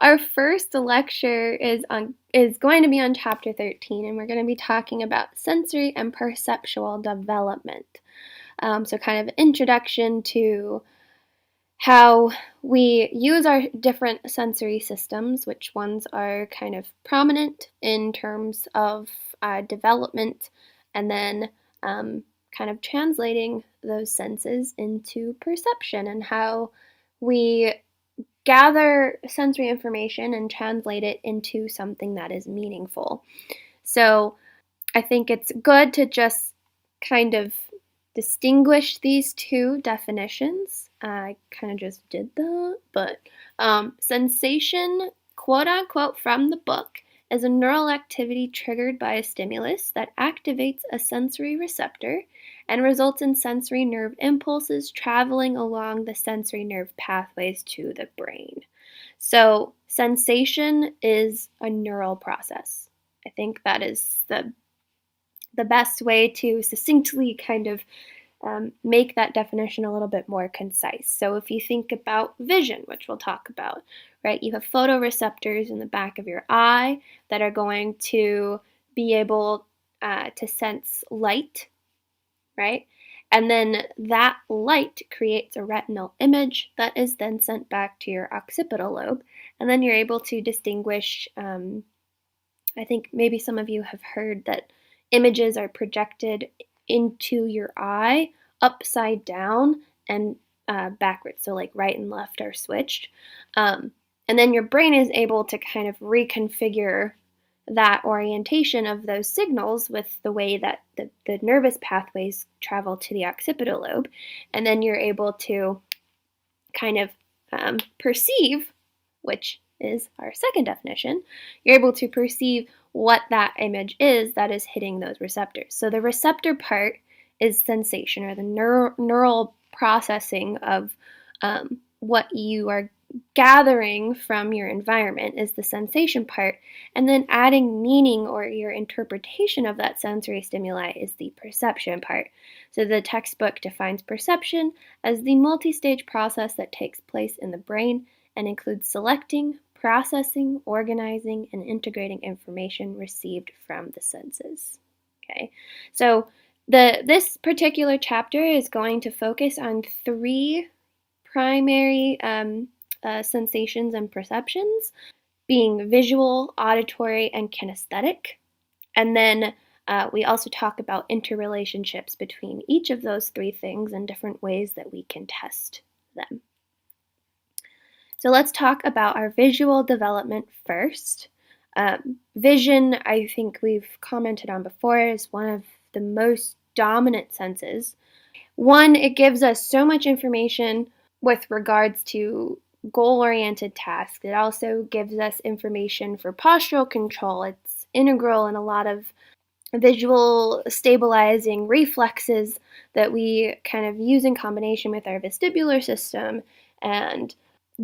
Our first lecture is going to be on chapter 13, and we're going to be talking about sensory and perceptual development. So kind of introduction to how we use our different sensory systems, which ones are kind of prominent in terms of development, and then kind of translating those senses into perception and how we gather sensory information and translate it into something that is meaningful. So I think it's good to just kind of distinguish these two definitions. I kind of just did that, but sensation, quote unquote, from the book, is a neural activity triggered by a stimulus that activates a sensory receptor and results in sensory nerve impulses traveling along the sensory nerve pathways to the brain. So sensation is a neural process. I think that is the best way to succinctly kind of make that definition a little bit more concise. So if you think about vision, which we'll talk about, right, you have photoreceptors in the back of your eye that are going to be able to sense light, right? And then that light creates a retinal image that is then sent back to your occipital lobe. And then you're able to distinguish, I think maybe some of you have heard that images are projected into your eye upside down and backwards. So like right and left are switched. And then your brain is able to kind of reconfigure that orientation of those signals with the way that the nervous pathways travel to the occipital lobe. And then you're able to kind of perceive, which is our second definition, you're able to perceive what that image is that is hitting those receptors. So the receptor part is sensation, or the neural processing of what you are gathering from your environment is the sensation part, and then adding meaning or your interpretation of that sensory stimuli is the perception part. So the textbook defines perception as the multi-stage process that takes place in the brain and includes selecting, processing, organizing, and integrating information received from the senses. Okay, so this particular chapter is going to focus on three primary sensations and perceptions, being visual, auditory, and kinesthetic. And then we also talk about interrelationships between each of those three things and different ways that we can test them. So let's talk about our visual development first. Vision, I think we've commented on before, is one of the most dominant senses. One, it gives us so much information with regards to goal-oriented tasks. It also gives us information for postural control. It's integral in a lot of visual stabilizing reflexes that we kind of use in combination with our vestibular system, and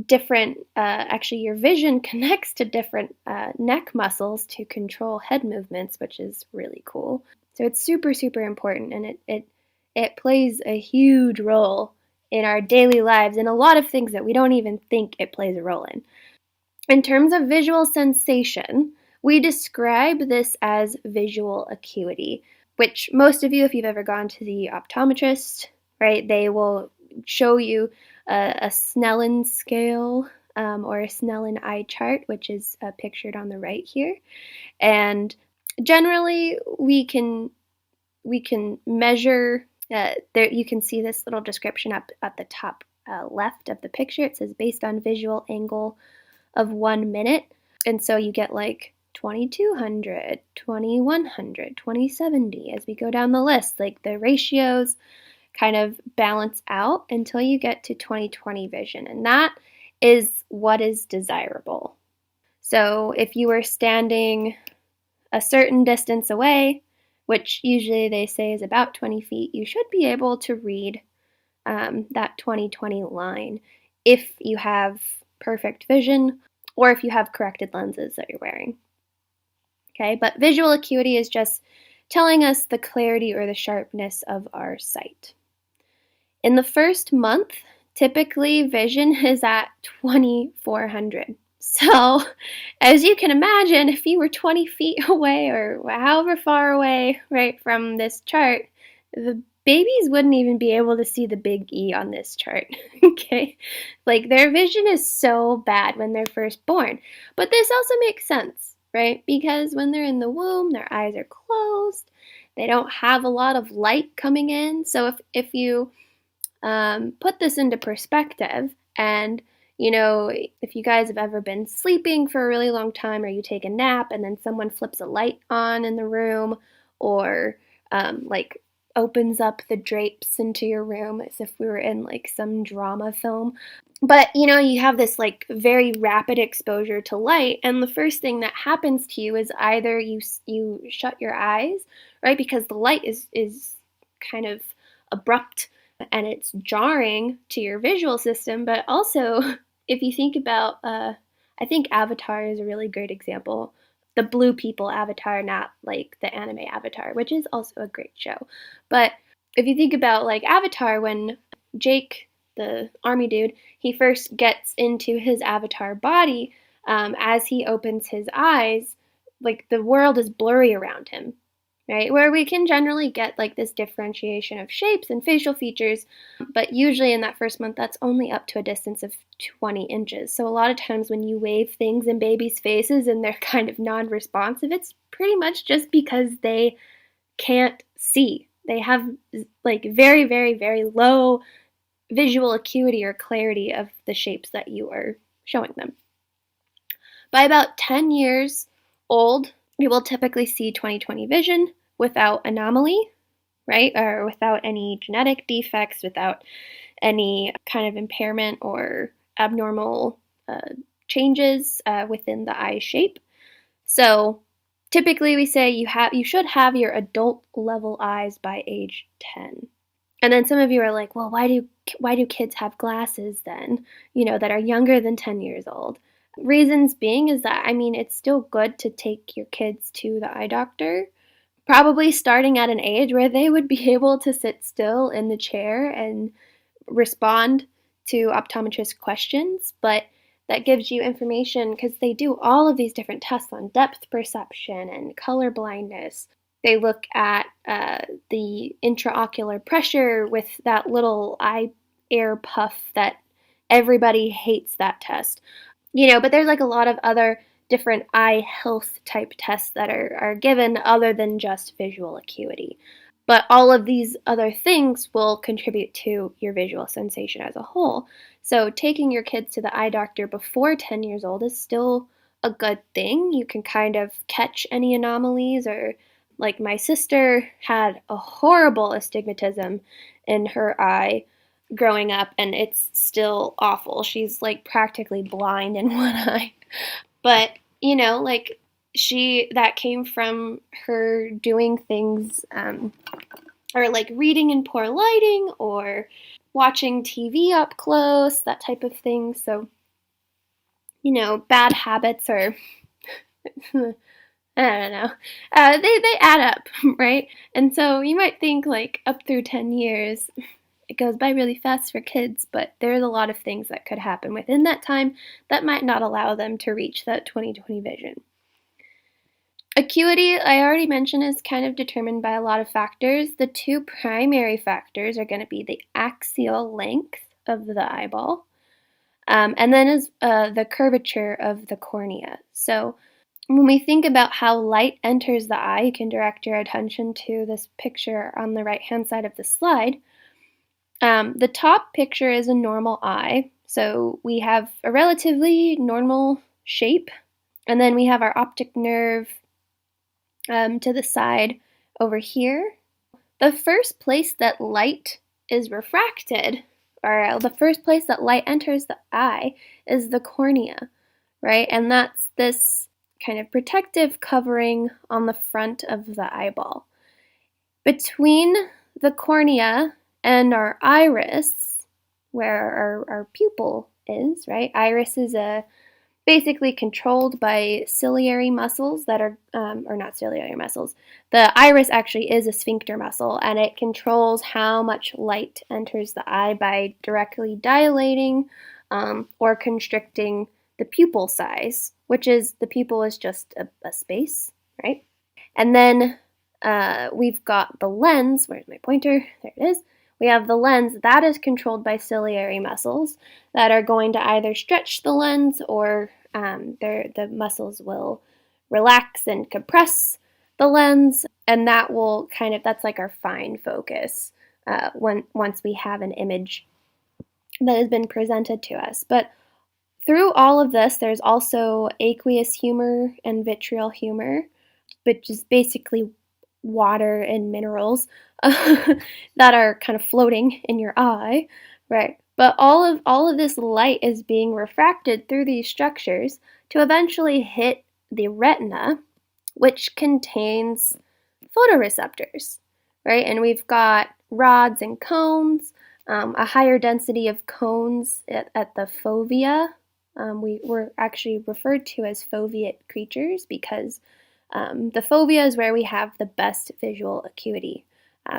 different, actually your vision connects to different neck muscles to control head movements, which is really cool. So it's super, super important, and it plays a huge role in our daily lives and a lot of things that we don't even think it plays a role in. In terms of visual sensation, we describe this as visual acuity, which most of you, if you've ever gone to the optometrist, right, they will show you a Snellen scale or a Snellen eye chart, which is pictured on the right here. And generally, we can measure. There you can see this little description up at the top left of the picture. It says based on visual angle of 1 minute. And so you get like 2200, 2100, 2070 as we go down the list. Like the ratios kind of balance out until you get to 20/20 vision. And that is what is desirable. So if you were standing a certain distance away, which usually they say is about 20 feet, you should be able to read that 20/20 line if you have perfect vision or if you have corrected lenses that you're wearing. Okay, but visual acuity is just telling us the clarity or the sharpness of our sight. In the first month, typically vision is at 2400. So, as you can imagine, if you were 20 feet away or however far away, right, from this chart, the babies wouldn't even be able to see the big E on this chart, okay? Like, their vision is so bad when they're first born. But this also makes sense, right? Because when they're in the womb, their eyes are closed. They don't have a lot of light coming in. So if you put this into perspective, and if you guys have ever been sleeping for a really long time, or you take a nap and then someone flips a light on in the room, or like opens up the drapes into your room as if we were in like some drama film. But you have this like very rapid exposure to light, and the first thing that happens to you is either you shut your eyes, right? Because the light is kind of abrupt and it's jarring to your visual system. But also, if you think about, I think Avatar is a really great example. The Blue People Avatar, not like the anime Avatar, which is also a great show. But if you think about like Avatar, when Jake, the army dude, he first gets into his avatar body, as he opens his eyes, like the world is blurry around him, right? Where we can generally get like this differentiation of shapes and facial features, but usually in that first month, that's only up to a distance of 20 inches. So a lot of times when you wave things in babies' faces and they're kind of non-responsive, it's pretty much just because they can't see. They have like very, very, very low visual acuity or clarity of the shapes that you are showing them. By about 10 years old, you will typically see 20/20 vision without anomaly, right? Or without any genetic defects, without any kind of impairment or abnormal changes within the eye shape. So typically we say you should have your adult level eyes by age 10. And then some of you are like, well, why do kids have glasses then, that are younger than 10 years old? Reasons being is that, I mean, it's still good to take your kids to the eye doctor, probably starting at an age where they would be able to sit still in the chair and respond to optometrist questions. But that gives you information because they do all of these different tests on depth perception and color blindness. They look at the intraocular pressure with that little eye air puff that everybody hates that test. But there's like a lot of other different eye health type tests that are given other than just visual acuity. But all of these other things will contribute to your visual sensation as a whole. So taking your kids to the eye doctor before 10 years old is still a good thing. You can kind of catch any anomalies, or like my sister had a horrible astigmatism in her eye growing up, and it's still awful. She's like practically blind in one eye. But, like that came from her doing things, or like reading in poor lighting or watching TV up close, that type of thing. So, bad habits are, I don't know, they add up, right? And so you might think like up through 10 years, it goes by really fast for kids, but there's a lot of things that could happen within that time that might not allow them to reach that 20/20 vision. Acuity, I already mentioned, is kind of determined by a lot of factors. The two primary factors are going to be the axial length of the eyeball, and then is the curvature of the cornea. So when we think about how light enters the eye, you can direct your attention to this picture on the right-hand side of the slide. The top picture is a normal eye, so we have a relatively normal shape, and then we have our optic nerve to the side over here. The first place that light is refracted, or the first place that light enters the eye, is the cornea, right? And that's this kind of protective covering on the front of the eyeball. Between the cornea and our iris, where our pupil is, right? Iris is basically controlled by ciliary muscles that are, or not ciliary muscles. The iris actually is a sphincter muscle, and it controls how much light enters the eye by directly dilating or constricting the pupil size, which is the pupil is just a space, right? And then we've got the lens. Where's my pointer? There it is. We have the lens that is controlled by ciliary muscles that are going to either stretch the lens or the muscles will relax and compress the lens, and that will that's like our fine focus once we have an image that has been presented to us. But through all of this, there's also aqueous humor and vitreal humor, which is basically water and minerals that are kind of floating in your eye, right? But all of this light is being refracted through these structures to eventually hit the retina, which contains photoreceptors, right? And we've got rods and cones, a higher density of cones at the fovea. We were actually referred to as foveate creatures because the fovea is where we have the best visual acuity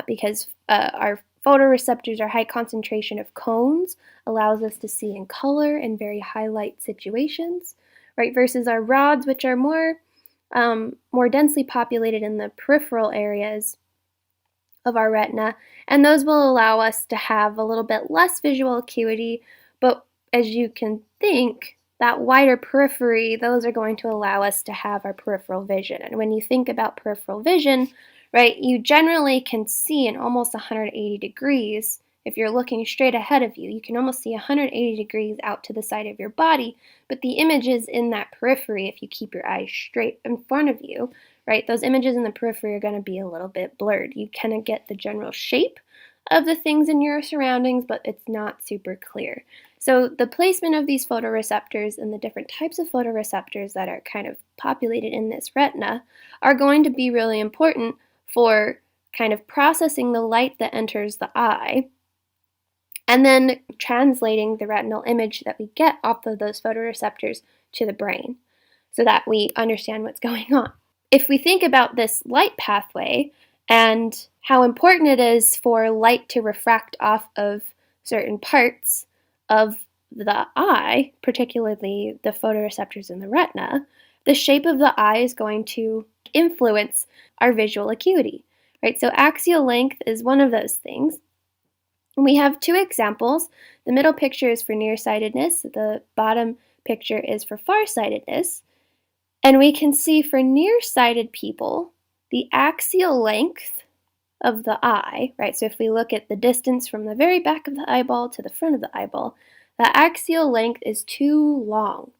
because our photoreceptors, our high concentration of cones, allows us to see in color in very highlight situations, right? Versus our rods, which are more densely populated in the peripheral areas of our retina, and those will allow us to have a little bit less visual acuity, but as you can think, that wider periphery, those are going to allow us to have our peripheral vision. And when you think about peripheral vision, right, you generally can see in almost 180 degrees. If you're looking straight ahead of you, you can almost see 180 degrees out to the side of your body, but the images in that periphery, if you keep your eyes straight in front of you, right, those images in the periphery are going to be a little bit blurred. You kind of get the general shape of the things in your surroundings, but it's not super clear. So the placement of these photoreceptors and the different types of photoreceptors that are kind of populated in this retina are going to be really important for kind of processing the light that enters the eye and then translating the retinal image that we get off of those photoreceptors to the brain so that we understand what's going on. If we think about this light pathway and how important it is for light to refract off of certain parts of the eye, particularly the photoreceptors in the retina, the shape of the eye is going to influence our visual acuity, right? So axial length is one of those things. And we have two examples. The middle picture is for nearsightedness. The bottom picture is for farsightedness. And we can see for nearsighted people, the axial length of the eye, right? So if we look at the distance from the very back of the eyeball to the front of the eyeball, the axial length is too long.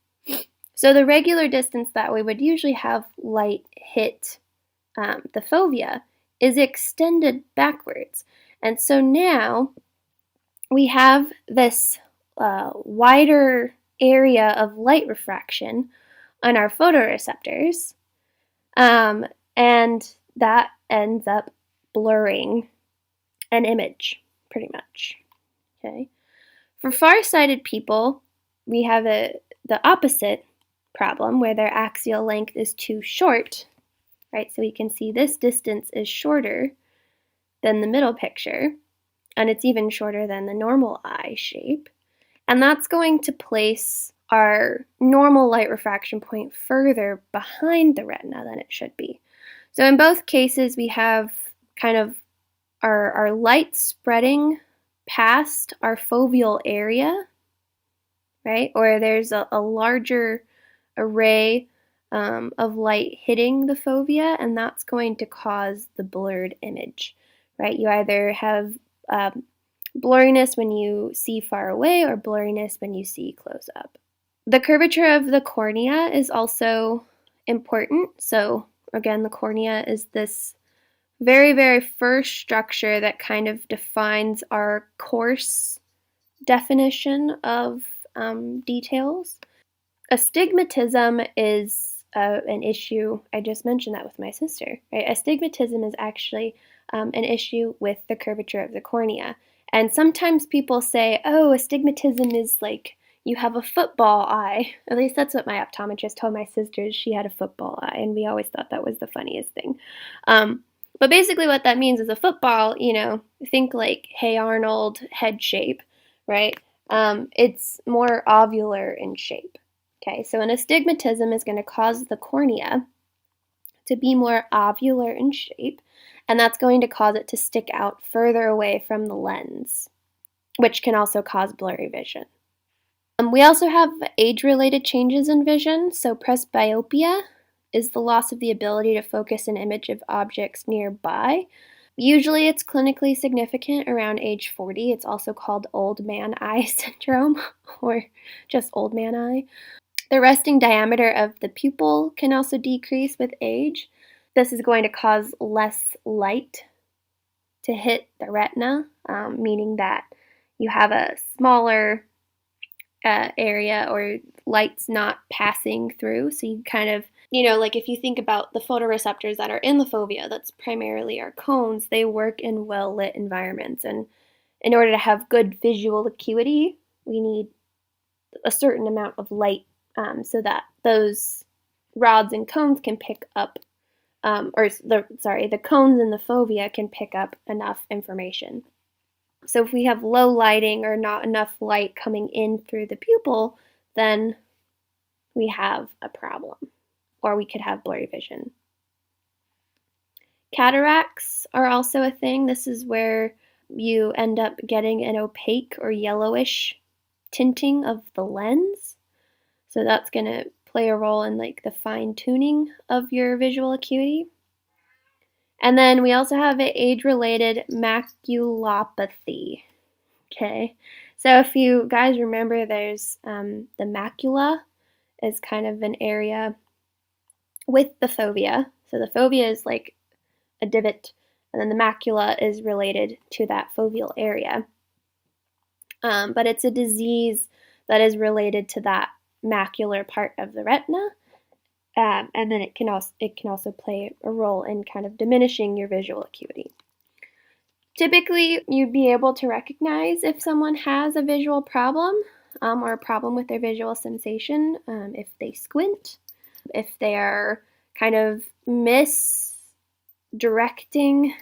So the regular distance that we would usually have light hit the fovea is extended backwards. And so now we have this wider area of light refraction on our photoreceptors, and that ends up blurring an image, pretty much. Okay. For farsighted people, we have the opposite problem where their axial length is too short, right? So we can see this distance is shorter than the middle picture, and it's even shorter than the normal eye shape. And that's going to place our normal light refraction point further behind the retina than it should be. So in both cases, we have kind of our light spreading past our foveal area, right? Or there's a larger array of light hitting the fovea, and that's going to cause the blurred image, right? You either have blurriness when you see far away or blurriness when you see close up. The curvature of the cornea is also important. So again, the cornea is this very, very first structure that kind of defines our coarse definition of details. Astigmatism is an issue. I just mentioned that with my sister, right? Astigmatism is actually an issue with the curvature of the cornea. And sometimes people say, oh, astigmatism is like you have a football eye. At least that's what my optometrist told my sisters. She had a football eye, and we always thought that was the funniest thing. But basically what that means is a football, think like Hey Arnold head shape, right? It's more ovular in shape. Okay, so an astigmatism is going to cause the cornea to be more ovular in shape, and that's going to cause it to stick out further away from the lens, which can also cause blurry vision. We also have age-related changes in vision, so presbyopia is the loss of the ability to focus an image of objects nearby. Usually it's clinically significant around age 40. It's also called old man eye syndrome or just old man eye. The resting diameter of the pupil can also decrease with age. This is going to cause less light to hit the retina, meaning that you have a smaller area or light's not passing through. So you kind of, like if you think about the photoreceptors that are in the fovea, that's primarily our cones, they work in well-lit environments. And in order to have good visual acuity, we need a certain amount of light so that those rods and cones can pick up, the cones in the fovea can pick up enough information. So if we have low lighting or not enough light coming in through the pupil, then we have a problem, or we could have blurry vision. Cataracts are also a thing. This is where you end up getting an opaque or yellowish tinting of the lens. So that's going to play a role in like the fine tuning of your visual acuity. And then we also have an age-related maculopathy. Okay, so if you guys remember, there's the macula is kind of an area with the fovea. So the fovea is like a divot, and then the macula is related to that foveal area. But it's a disease that is related to that macular part of the retina, and then it can also play a role in kind of diminishing your visual acuity. Typically, you'd be able to recognize if someone has a visual problem or a problem with their visual sensation if they squint, if they are kind of misdirecting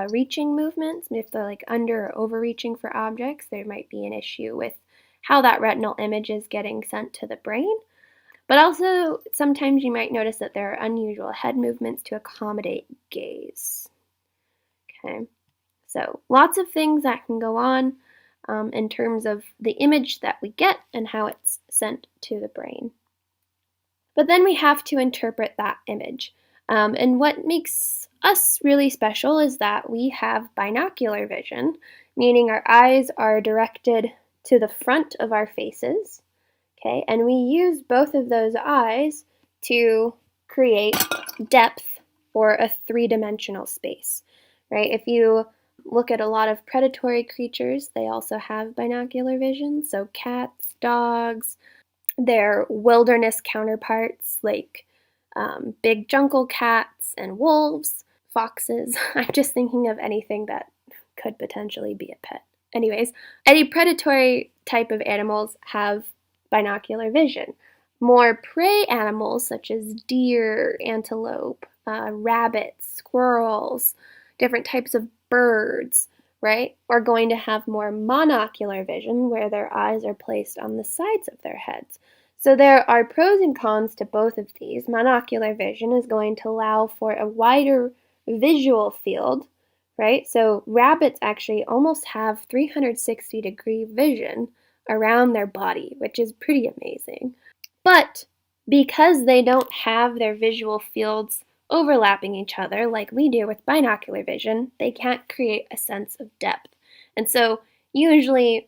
reaching movements, if they're like under or overreaching for objects, there might be an issue with how that retinal image is getting sent to the brain. But also, sometimes you might notice that there are unusual head movements to accommodate gaze. Okay. So lots of things that can go on in terms of the image that we get and how it's sent to the brain. But then we have to interpret that image. And what makes us really special is that we have binocular vision, meaning our eyes are directed to the front of our faces. Okay, and we use both of those eyes to create depth or a three-dimensional space, right? If you look at a lot of predatory creatures, they also have binocular vision. So cats, dogs, their wilderness counterparts like big jungle cats and wolves, foxes. I'm just thinking of anything that could potentially be a pet. Anyways, any predatory type of animals have binocular vision. More prey animals such as deer, antelope, rabbits, squirrels, different types of birds, right, are going to have more monocular vision where their eyes are placed on the sides of their heads. So there are pros and cons to both of these. Monocular vision is going to allow for a wider visual field, right? So rabbits actually almost have 360-degree vision around their body, which is pretty amazing. But because they don't have their visual fields overlapping each other like we do with binocular vision, they can't create a sense of depth. And so usually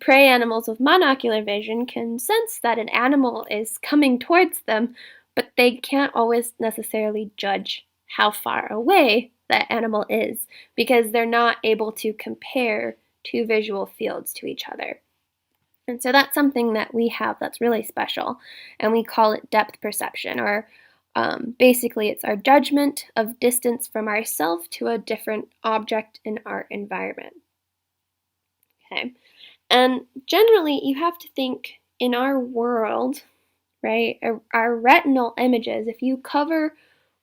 prey animals with monocular vision can sense that an animal is coming towards them, but they can't always necessarily judge how far away that animal is because they're not able to compare two visual fields to each other. And so that's something that we have that's really special, and we call it depth perception, or basically it's our judgment of distance from ourselves to a different object in our environment. Okay, and generally you have to think in our world, right, our retinal images, if you cover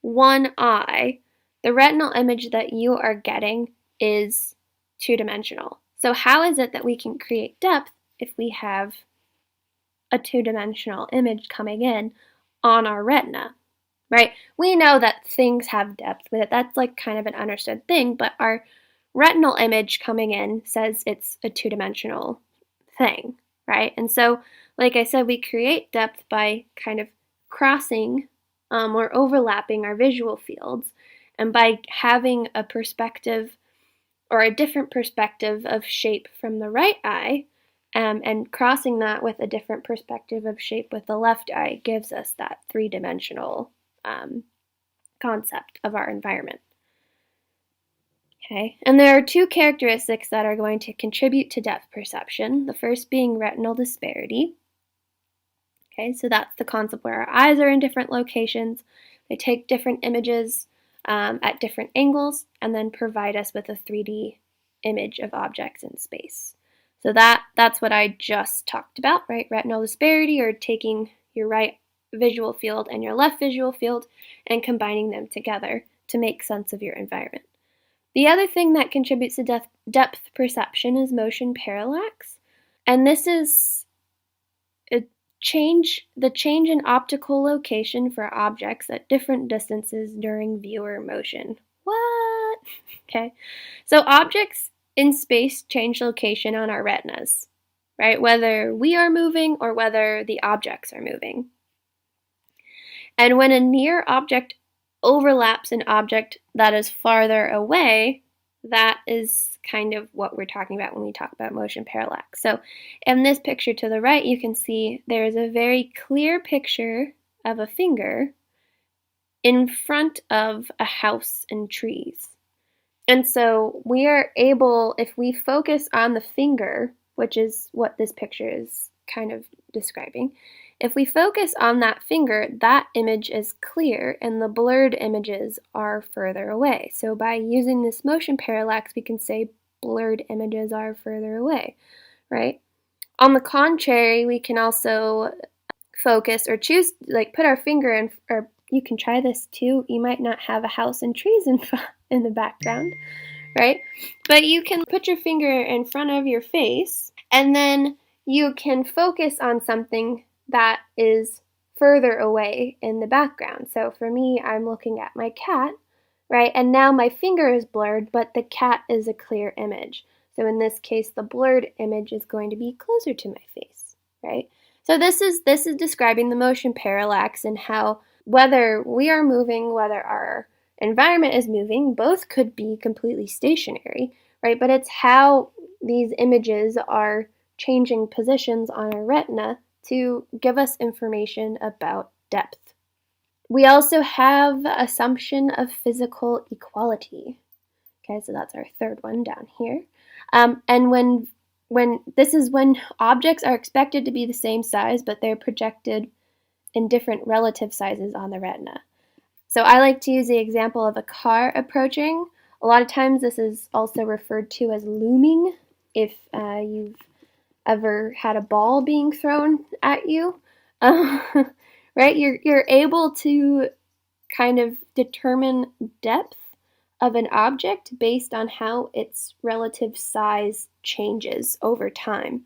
one eye, the retinal image that you are getting is two-dimensional. So how is it that we can create depth if we have a two-dimensional image coming in on our retina, right? We know that things have depth with it. That's like kind of an understood thing, but our retinal image coming in says it's a two-dimensional thing, right? And so, like I said, we create depth by kind of crossing or overlapping our visual fields, and by having a perspective or a different perspective of shape from the right eye, and crossing that with a different perspective of shape with the left eye gives us that three-dimensional concept of our environment. Okay, and there are two characteristics that are going to contribute to depth perception, the first being retinal disparity. Okay, so that's the concept where our eyes are in different locations, they take different images at different angles, and then provide us with a 3D image of objects in space. So that's what I just talked about, right? Retinal disparity, or taking your right visual field and your left visual field and combining them together to make sense of your environment. The other thing that contributes to depth perception is motion parallax, and this is the change in optical location for objects at different distances during viewer motion. What? Okay, so objects in space change location on our retinas, right? Whether we are moving or whether the objects are moving. And when a near object overlaps an object that is farther away, that is kind of what we're talking about when we talk about motion parallax. So in this picture to the right, you can see there is a very clear picture of a finger in front of a house and trees. And so we are able, if we focus on the finger, which is what this picture is kind of describing, if we focus on that finger, that image is clear and the blurred images are further away. So by using this motion parallax, we can say blurred images are further away, right? On the contrary, we can also focus or choose, like put our finger in, or you can try this too. You might not have a house and trees in the background, right? But you can put your finger in front of your face, and then you can focus on something that is further away in the background. So for me, I'm looking at my cat, right? And now my finger is blurred, but the cat is a clear image. So in this case, the blurred image is going to be closer to my face, right? So this is describing the motion parallax and how whether we are moving, whether our environment is moving, both could be completely stationary, right? But it's how these images are changing positions on our retina to give us information about depth. We also have assumption of physical equality. Okay, so that's our third one down here. And when objects are expected to be the same size, but they're projected in different relative sizes on the retina. So I like to use the example of a car approaching. A lot of times this is also referred to as looming, if you've ever had a ball being thrown at you. Right? You're able to kind of determine depth of an object based on how its relative size changes over time,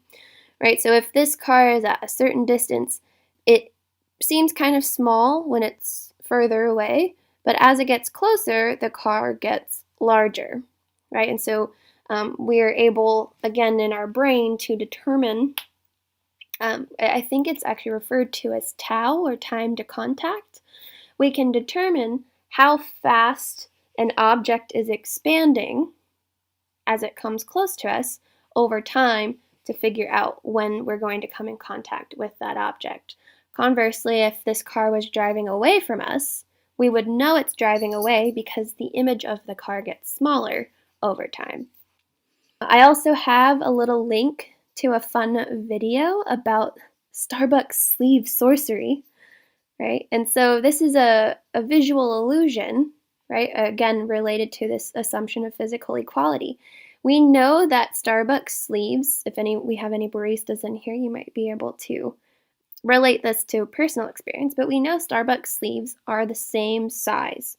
right? So if this car is at a certain distance, it seems kind of small when it's further away, but as it gets closer, the car gets larger, right? And so we are able, again, in our brain to determine, I think it's actually referred to as tau, or time to contact. We can determine how fast an object is expanding as it comes close to us over time to figure out when we're going to come in contact with that object. Conversely, if this car was driving away from us, we would know it's driving away because the image of the car gets smaller over time. I also have a little link to a fun video about Starbucks sleeve sorcery, right? And so this is a visual illusion, right? Again, related to this assumption of physical equality. We know that Starbucks sleeves, if we have any baristas in here, you might be able to relate this to personal experience, but we know Starbucks sleeves are the same size.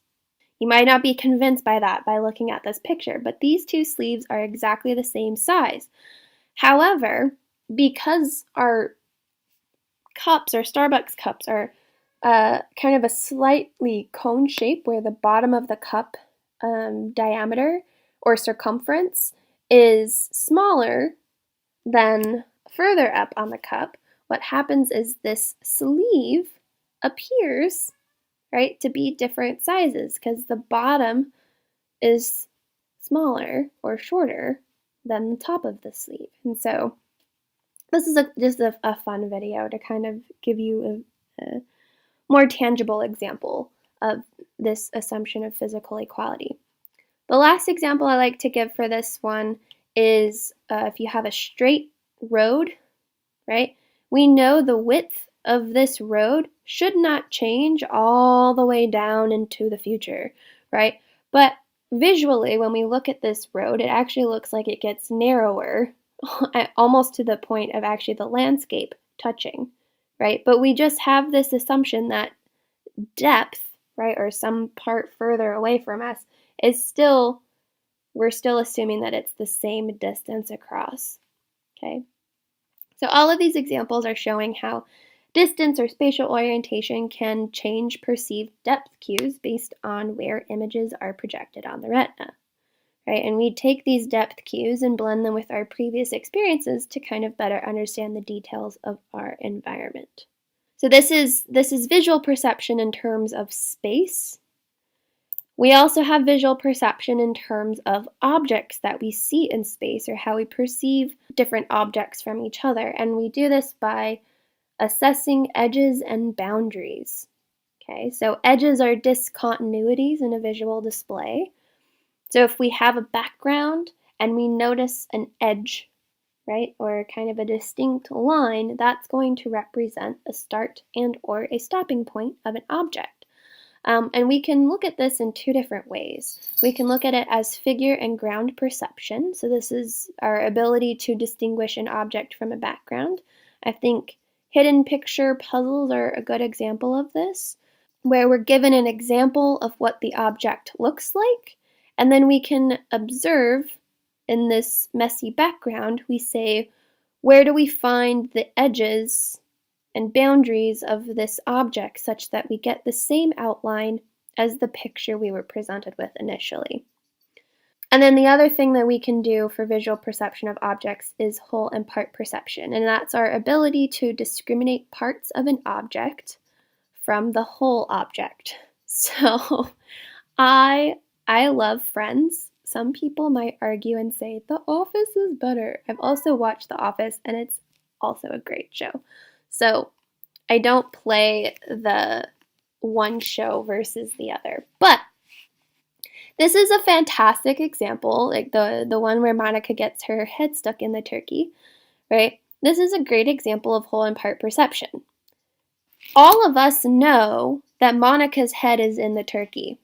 You might not be convinced by that by looking at this picture, but these two sleeves are exactly the same size. However, because our cups or Starbucks cups are kind of a slightly cone shape where the bottom of the cup diameter or circumference is smaller than further up on the cup, what happens is this sleeve appears, right, to be different sizes because the bottom is smaller or shorter than the top of the sleeve. And so this is just a fun video to kind of give you a more tangible example of this assumption of physical equality. The last example I like to give for this one is if you have a straight road, right? We know the width of this road should not change all the way down into the future, right? But visually, when we look at this road, it actually looks like it gets narrower, almost to the point of actually the landscape touching, right? But we just have this assumption that depth, right, or some part further away from us is still, we're still assuming that it's the same distance across, okay? So all of these examples are showing how distance or spatial orientation can change perceived depth cues based on where images are projected on the retina, right? And we take these depth cues and blend them with our previous experiences to kind of better understand the details of our environment. So this is visual perception in terms of space. We also have visual perception in terms of objects that we see in space or how we perceive different objects from each other. And we do this by assessing edges and boundaries. Okay, so edges are discontinuities in a visual display. So if we have a background and we notice an edge, right, or kind of a distinct line, that's going to represent a start and or a stopping point of an object. And we can look at this in two different ways. We can look at it as figure and ground perception. So this is our ability to distinguish an object from a background. I think hidden picture puzzles are a good example of this, where we're given an example of what the object looks like, and then we can observe in this messy background, we say, where do we find the edges and boundaries of this object such that we get the same outline as the picture we were presented with initially. And then the other thing that we can do for visual perception of objects is whole and part perception, and that's our ability to discriminate parts of an object from the whole object. So I love Friends. Some people might argue and say The Office is better. I've also watched The Office, and it's also a great show. So I don't play the one show versus the other, but this is a fantastic example, like the one where Monica gets her head stuck in the turkey, right? This is a great example of whole and part perception. All of us know that Monica's head is in the turkey,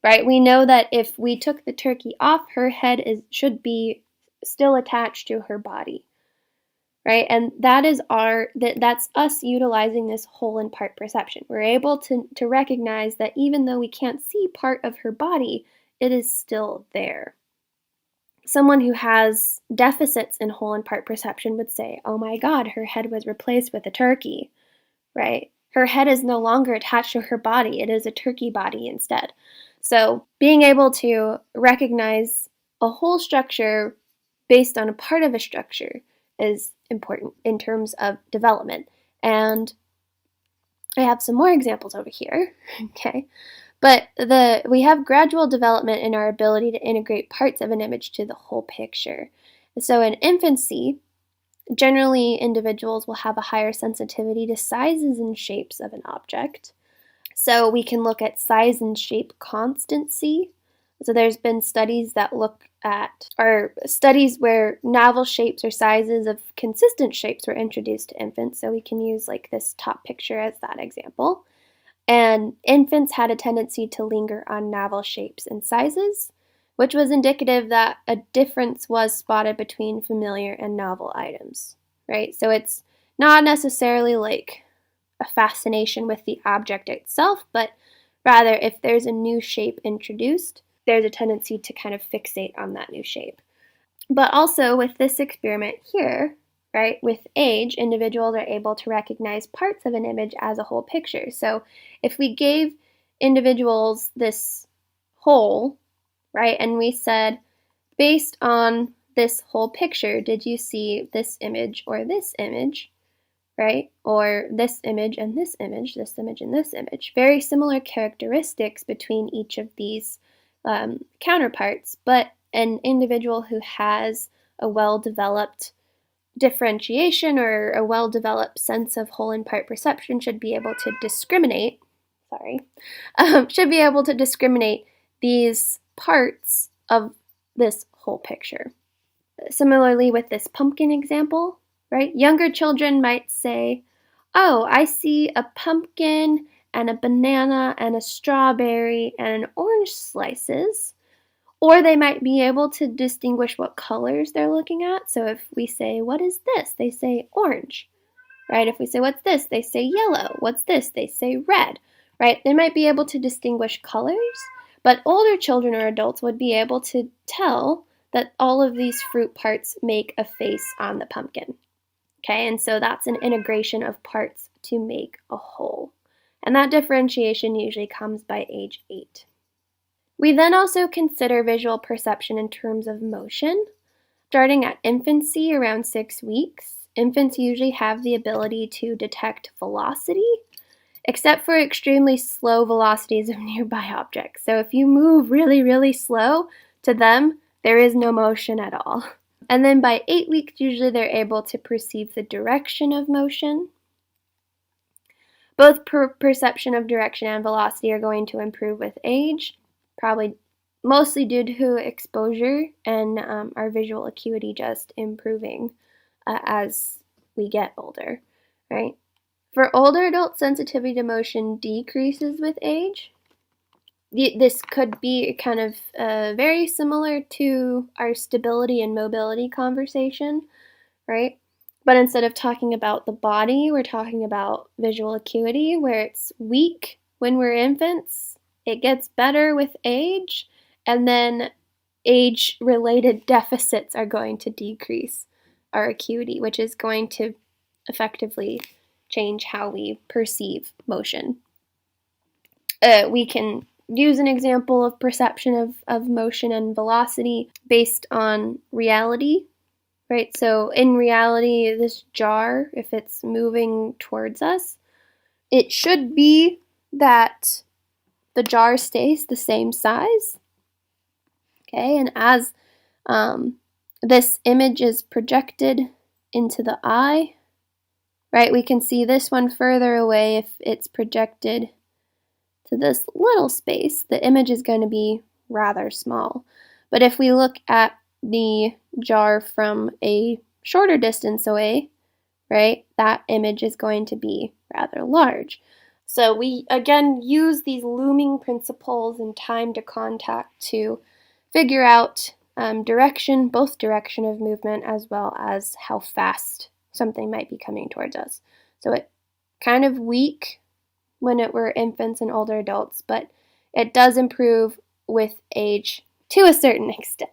right? We know that if we took the turkey off, her head should be still attached to her body, right? And that's us utilizing this whole and part perception. We're able to recognize that even though we can't see part of her body, it is still there. Someone who has deficits in whole and part perception would say, oh my God, her head was replaced with a turkey, right? Her head is no longer attached to her body. It is a turkey body instead. So being able to recognize a whole structure based on a part of a structure is important in terms of development. And I have some more examples over here, okay? But we have gradual development in our ability to integrate parts of an image to the whole picture. So in infancy, generally individuals will have a higher sensitivity to sizes and shapes of an object. So we can look at size and shape constancy. So there's been studies that look at, or studies where novel shapes or sizes of consistent shapes were introduced to infants. So we can use like this top picture as that example. And infants had a tendency to linger on novel shapes and sizes, which was indicative that a difference was spotted between familiar and novel items, right? So it's not necessarily like a fascination with the object itself, but rather if there's a new shape introduced, there's a tendency to kind of fixate on that new shape. But also with this experiment here, right? With age, individuals are able to recognize parts of an image as a whole picture. So if we gave individuals this whole, right, and we said, based on this whole picture, did you see this image or this image, right? Or this image and this image, this image and this image. Very similar characteristics between each of these counterparts, but an individual who has a well-developed differentiation or a well-developed sense of whole and part perception should be able to discriminate, should be able to discriminate these parts of this whole picture. Similarly with this pumpkin example, right? Younger children might say, oh, I see a pumpkin and a banana and a strawberry and an orange slices. Or they might be able to distinguish what colors they're looking at. So if we say, what is this? They say orange, right? If we say, what's this? They say yellow. What's this? They say red, right? They might be able to distinguish colors, but older children or adults would be able to tell that all of these fruit parts make a face on the pumpkin, okay? And so that's an integration of parts to make a whole. And that differentiation usually comes by age 8. We then also consider visual perception in terms of motion. Starting at infancy, around 6 weeks, infants usually have the ability to detect velocity, except for extremely slow velocities of nearby objects. So if you move really, really slow, to them, there is no motion at all. And then by 8 weeks, usually they're able to perceive the direction of motion. Both perception of direction and velocity are going to improve with age, probably mostly due to exposure and our visual acuity just improving as we get older, right? For older adults, sensitivity to motion decreases with age. This could be kind of very similar to our stability and mobility conversation, right? But instead of talking about the body, we're talking about visual acuity, where it's weak when we're infants. It gets better with age, and then age-related deficits are going to decrease our acuity, which is going to effectively change how we perceive motion. We can use an example of perception of motion and velocity based on reality, right? So in reality, this jar, if it's moving towards us, it should be that the jar stays the same size, okay? And as this image is projected into the eye, right, we can see this one further away. If it's projected to this little space, the image is going to be rather small. But if we look at the jar from a shorter distance away, right, that image is going to be rather large. So we, again, use these looming principles and time to contact to figure out direction, both direction of movement as well as how fast something might be coming towards us. So it kind of weak when we're infants and older adults, but it does improve with age to a certain extent.